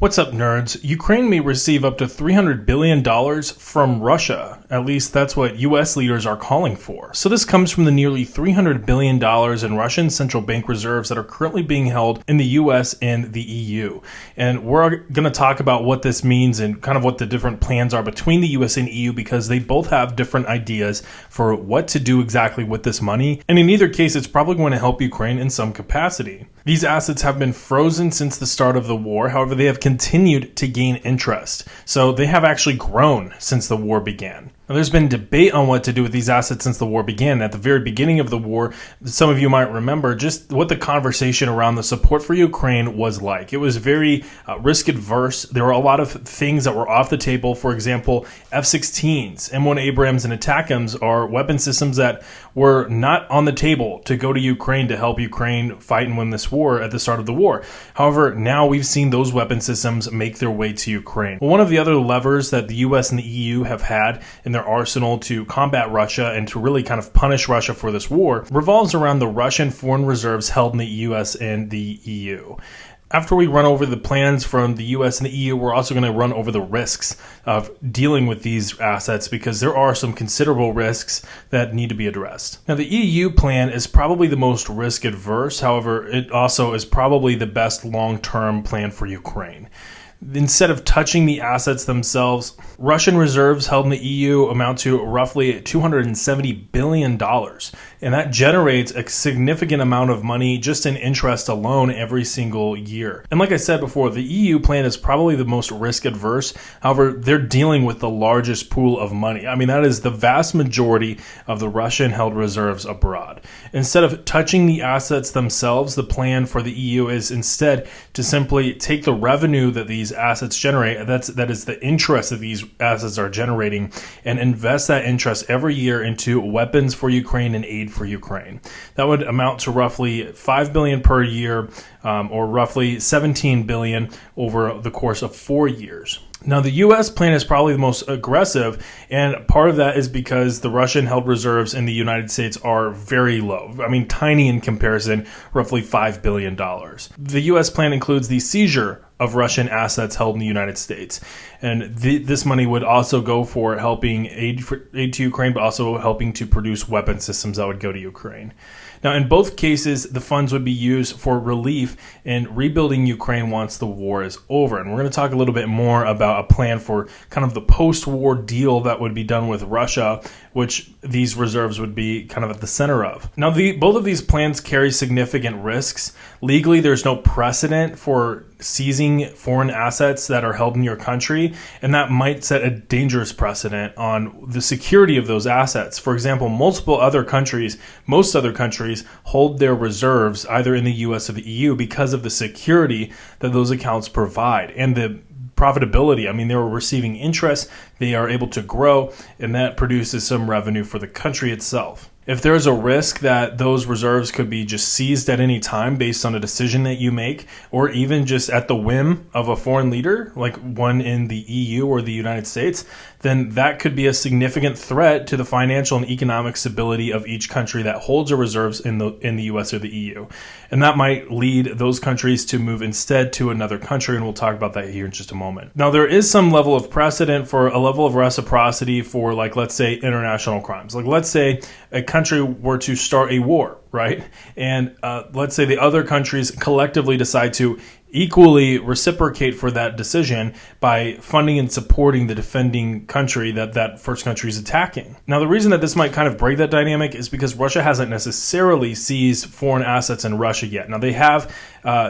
What's up, nerds? Ukraine may receive up to $300 billion from Russia. At least that's what US leaders are calling for. So this comes from the nearly $300 billion in Russian central bank reserves that are currently being held in the US and the EU. And we're going to talk about what this means and kind of what the different plans are between the US and EU, because they both have different ideas for what to do exactly with this money. And in either case, it's probably going to help Ukraine in some capacity. These assets have been frozen since the start of the war. However, they have continued to gain interest. So they have actually grown since the war began. Now, there's been debate on what to do with these assets since the war began. At the very beginning of the war, some of you might remember just what the conversation around the support for Ukraine was like. It was very risk adverse. There were a lot of things that were off the table. For example, F-16s, M1 Abrams, and ATACMS are weapon systems that were not on the table to go to Ukraine to help Ukraine fight and win this war at the start of the war. However, now we've seen those weapon systems make their way to Ukraine. Well, one of the other levers that the US and the EU have had in their arsenal to combat Russia and to really kind of punish Russia for this war revolves around the Russian foreign reserves held in the US and the EU. After we run over the plans from the US and the EU, we're also going to run over the risks of dealing with these assets, because there are some considerable risks that need to be addressed. Now, the EU plan is probably the most risk adverse. However, it also is probably the best long-term plan for Ukraine. Instead of touching the assets themselves, Russian reserves held in the EU amount to roughly $270 billion. And that generates a significant amount of money just in interest alone every single year. And like I said before, the EU plan is probably the most risk adverse. However, they're dealing with the largest pool of money. I mean, that is the vast majority of the Russian held reserves abroad. Instead of touching the assets themselves, the plan for the EU is instead to simply take the revenue that these assets generate, that is the interest that these assets are generating, and invest that interest every year into weapons for Ukraine and aid for Ukraine. That would amount to roughly $5 billion per year, or roughly $17 billion over the course of 4 years. Now, the U.S. plan is probably the most aggressive, and part of that is because the Russian-held reserves in the United States are very low. I mean, tiny in comparison, roughly $5 billion. The U.S. plan includes the seizure of Russian assets held in the United States. And this money would also go for helping aid to Ukraine, but also helping to produce weapon systems that would go to Ukraine. Now, in both cases, the funds would be used for relief in rebuilding Ukraine once the war is over. And we're going to talk a little bit more about a plan for kind of the post-war deal that would be done with Russia, which these reserves would be kind of at the center of. Now, both of these plans carry significant risks. Legally, there's no precedent for seizing foreign assets that are held in your country, and that might set a dangerous precedent on the security of those assets. For example, most other countries hold their reserves either in the US or the EU because of the security that those accounts provide and the profitability. I mean, they were receiving interest, they are able to grow, and that produces some revenue for the country itself. If there's a risk that those reserves could be just seized at any time based on a decision that you make, or even just at the whim of a foreign leader, like one in the EU or the United States, then that could be a significant threat to the financial and economic stability of each country that holds their reserves in the US or the EU. And that might lead those countries to move instead to another country, and we'll talk about that here in just a moment. Now, there is some level of precedent for a level of reciprocity for, like, let's say, international crimes. Like, let's say a country were to start a war, right? And let's say the other countries collectively decide to equally reciprocate for that decision by funding and supporting the defending country that first country is attacking. Now, the reason that this might kind of break that dynamic is because Russia hasn't necessarily seized foreign assets in Russia yet. Now, they have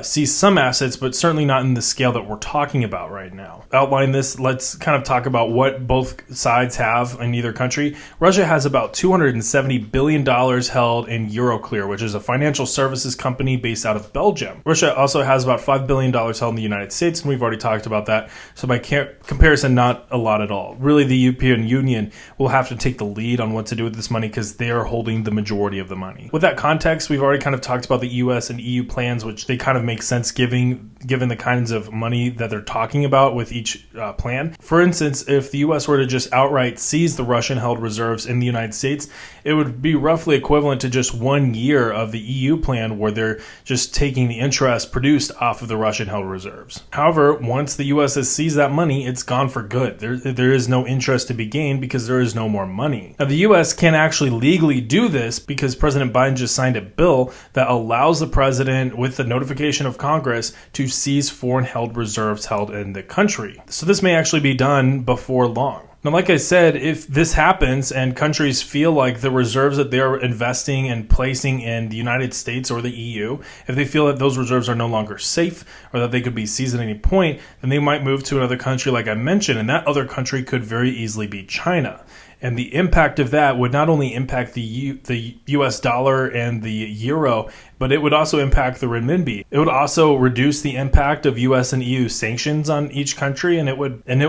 seized some assets, but certainly not in the scale that we're talking about right now. Outline this, let's kind of talk about what both sides have in either country. Russia has about $270 billion held in Euroclear, which is a financial services company based out of Belgium. Russia also has about $5 billion held in the United States, and we've already talked about that. So by comparison, not a lot at all. Really, the European Union will have to take the lead on what to do with this money because they are holding the majority of the money. With that context, we've already kind of talked about the US and EU plans, which they kind of make sense given given the kinds of money that they're talking about with each plan. For instance, if the U.S. were to just outright seize the Russian-held reserves in the United States, it would be roughly equivalent to just 1 year of the EU plan where they're just taking the interest produced off of the Russian-held reserves. However, once the U.S. has seized that money, it's gone for good. There is no interest to be gained because there is no more money. Now, the U.S. can actually legally do this because President Biden just signed a bill that allows the president, with the notification of Congress, to seize foreign-held reserves held in the country. So this may actually be done before long. Now, like I said, if this happens and countries feel like the reserves that they're investing and placing in the United States or the EU, if they feel that those reserves are no longer safe or that they could be seized at any point, then they might move to another country like I mentioned, and that other country could very easily be China. And the impact of that would not only impact the US dollar and the euro, but it would also impact the renminbi. It would also reduce the impact of US and EU sanctions on each country, and it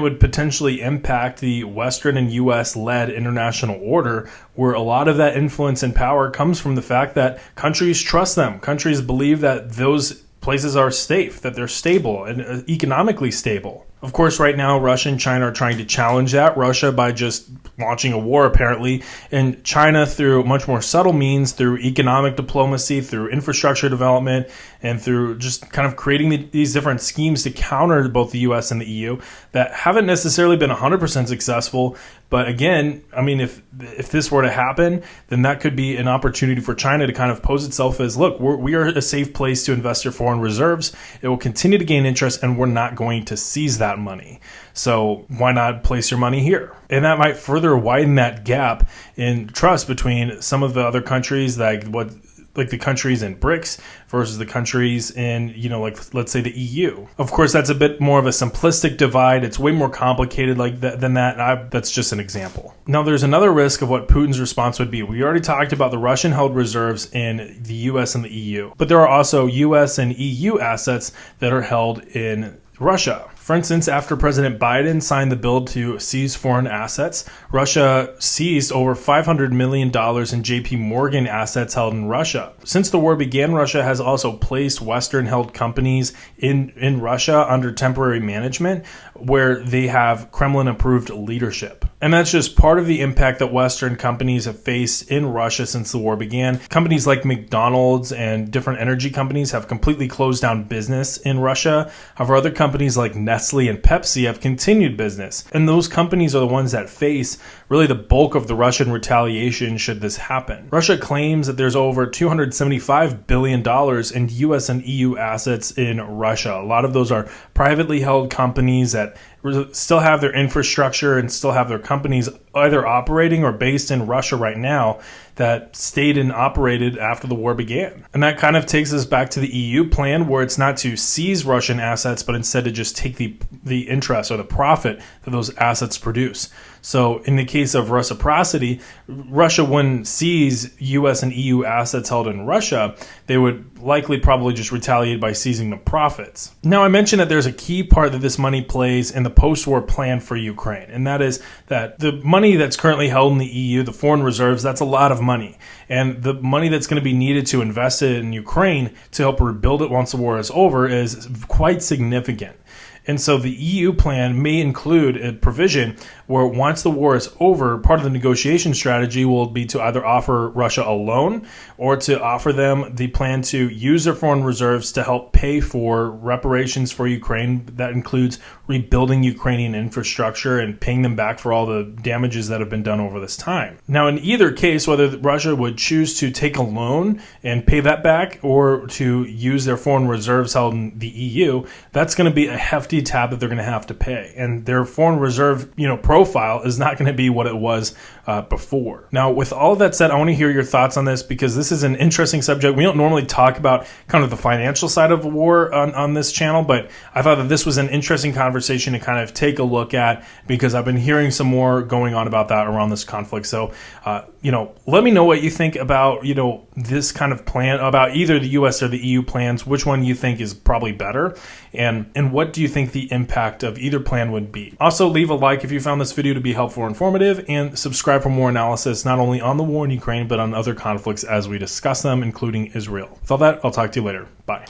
would potentially impact the Western and US-led international order, where a lot of that influence and power comes from the fact that countries trust them. Countries believe that those places are safe, that they're stable and economically stable. Of course, right now, Russia and China are trying to challenge that. Russia by just launching a war, apparently, and China through much more subtle means, through economic diplomacy, through infrastructure development, and through just kind of creating these different schemes to counter both the U.S. and the EU that haven't necessarily been 100% successful. But again, I mean, if this were to happen, then that could be an opportunity for China to kind of pose itself as, look, we are a safe place to invest your foreign reserves. It will continue to gain interest, and we're not going to seize that money. So why not place your money here? And that might further widen that gap in trust between some of the other countries, like the countries in BRICS versus the countries in, like, let's say the EU. Of course, that's a bit more of a simplistic divide. It's way more complicated than that. That's just an example. Now, there's another risk of what Putin's response would be. We already talked about the Russian-held reserves in the US and the EU, but there are also US and EU assets that are held in Russia. For instance, after President Biden signed the bill to seize foreign assets, Russia seized over $500 million in JP Morgan assets held in Russia. Since the war began, Russia has also placed Western-held companies in Russia under temporary management, where they have Kremlin-approved leadership. And that's just part of the impact that Western companies have faced in Russia since the war began. Companies like McDonald's and different energy companies have completely closed down business in Russia. However, other companies like Nestle and Pepsi have continued business. And those companies are the ones that face really the bulk of the Russian retaliation should this happen. Russia claims that there's over $275 billion in US and EU assets in Russia. A lot of those are privately held companies that still have their infrastructure and still have their companies either operating or based in Russia right now that stayed and operated after the war began. And that kind of takes us back to the EU plan, where it's not to seize Russian assets, but instead to just take the interest or the profit that those assets produce. So in the case of reciprocity, Russia wouldn't seize US and EU assets held in Russia. They would likely probably just retaliate by seizing the profits. Now, I mentioned that there's a key part that this money plays in the post-war plan for Ukraine, and that is that the money that's currently held in the EU, the foreign reserves, that's a lot of money. And the money that's going to be needed to invest it in Ukraine to help rebuild it once the war is over is quite significant. And so the EU plan may include a provision where once the war is over, part of the negotiation strategy will be to either offer Russia a loan or to offer them the plan to use their foreign reserves to help pay for reparations for Ukraine. That includes rebuilding Ukrainian infrastructure and paying them back for all the damages that have been done over this time. Now, in either case, whether Russia would choose to take a loan and pay that back or to use their foreign reserves held in the EU, that's going to be a hefty tab that they're going to have to pay. And their foreign reserve, profile is not going to be what it was before. Now, with all of that said, I want to hear your thoughts on this because this is an interesting subject. We don't normally talk about kind of the financial side of war on this channel, but I thought that this was an interesting conversation to kind of take a look at because I've been hearing some more going on about that around this conflict. So, let me know what you think about, this kind of plan, about either the US or the EU plans, which one you think is probably better, and what do you think the impact of either plan would be. Also, leave a like if you found this video to be helpful or informative, and subscribe for more analysis, not only on the war in Ukraine, but on other conflicts as we discuss them, including Israel. With all that, I'll talk to you later. Bye.